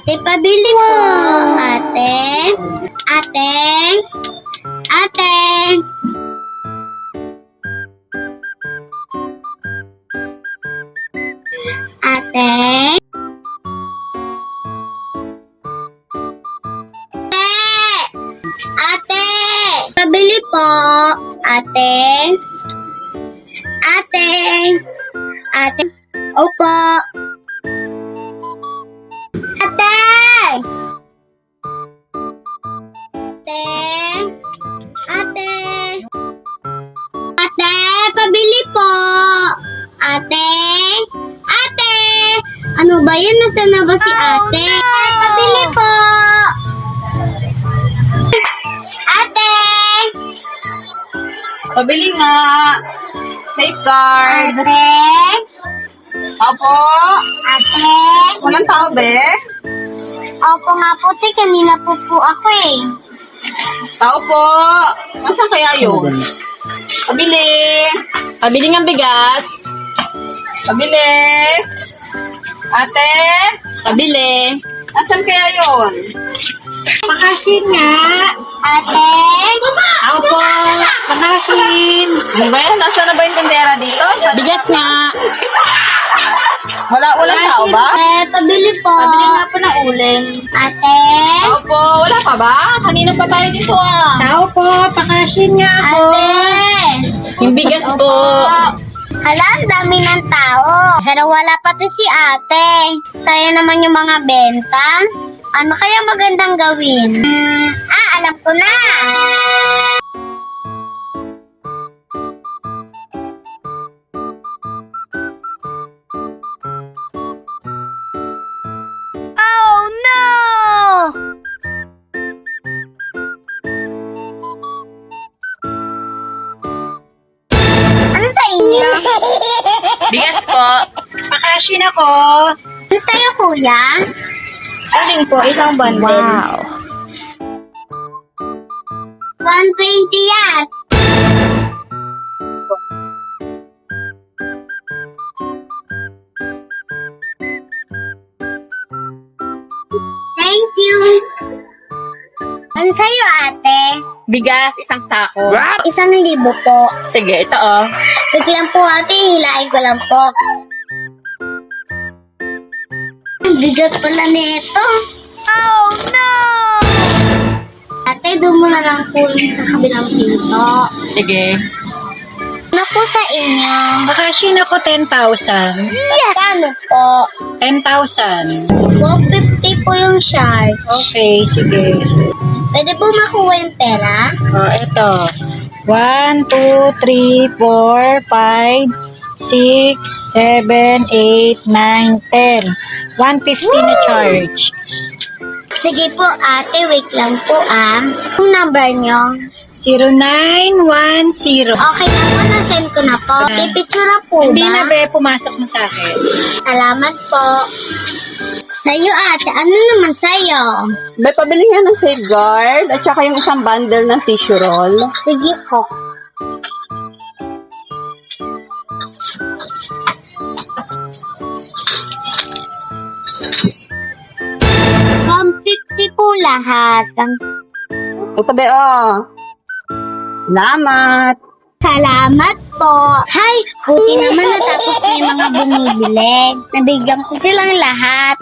Ate, pabili po. Ate. Ate. Ate. Ate. Ate. Pabili po. Ate. Ate. Ate. Opo. Ate. Ate. Ate. Ate, pabili po. Ate. Ate. Ano ba yan? Nasaan na ba si ate? Pabili po. Ate. Pabili nga. Safeguard. Ate. Opo. Ate. Walang tao, be? Opo nga po, te. Kanina po ako eh. Tao po. Nasaan kaya yun? Pabili. Pabili ng bigas. Pabili. Ate. Pabili. Nasaan kaya yun? Pakasin nga. Ate. Opo. Pakasin. Ano ba yan? Nasaan na ba yung tindera dito? Bigas nga. Walang tao ba? Ate, pabili po. Pabili nga po ng uling. Ate. Opo. Wala pa ba? Kanina pa tayo dito ah. Tao po, pakasin nga po. Ate. Yung bigas po. Hala, ang dami ng tao. Pero wala pati si ate. Sayang naman yung mga benta. Ano kaya magandang gawin? Alam ko na. Oh no! Ano sa inyo? Bigas po. Pakasin ako. Ano sa'yo, kuya? Uling po. Isang bundle. Wow. 120 yan. Thank you. Ano sa'yo, ate? Bigas, isang sako. 1,000 po. Sige, ito oh. Wait lang po, ate. Hilain ko lang po. Ang bigat pala nito. Oh, no! Ate, doon mo na lang po sa kabilang pinto. Sige. Ano po sa inyo? Pakasin ako 10,000. Yes! Paano po? 10,000. 150 po yung shark. Okay, sige. Pwede po makuha yung pera? O, ito. 1, 2, 3, 4, 5, 6, 7, 8, 9, 10. 150 na charge. Sige po, ate. Wait lang po, Yung number nyo. 0910. Okay na po, na-send ko na po. Pipitsura po Hindi ba? na be, pumasok mo sa akin. Salamat po. Sa'yo, ate. Ano naman sa'yo? May pabili nga ng safeguard at saka yung isang bundle ng tissue roll. Sige po. $150 po lahat. Ito be oh. Salamat. Salamat po. Hay, buti naman natapos na yung mga bumibili. Nabigyan ko silang lahat.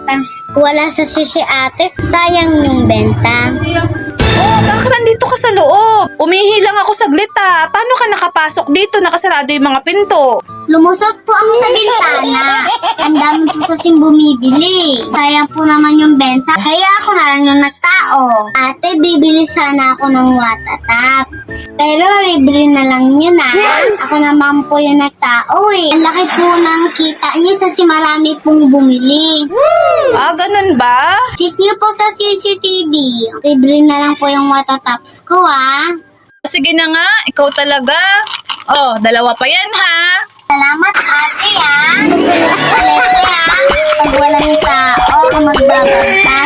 Wala sa sisi ate, sayang yung benta. Oh, bakit nandito ka sa loob? Umihi lang ako saglit ah. Paano ka nakapasok dito? Nakasarado yung mga pinto. Lumusot po ako sa bintana. Ang dami po kasing bumibili. Sayang po naman yung benta. Kaya ako na lang yung nagtao. Ate, bibili sana ako ng Watataps. Pero libre na lang yun Ako naman po yung nagtao eh. Ang laki po ng kita niya kasi marami pong bumili. Ah, ganun ba? Check niyo po sa CCTV. Libre na lang po yung Watataps ko Sige na nga, ikaw talaga. Oh, dalawa pa yan ha. Salamat ate Susunod ulit Pag walang tao, magbabanta.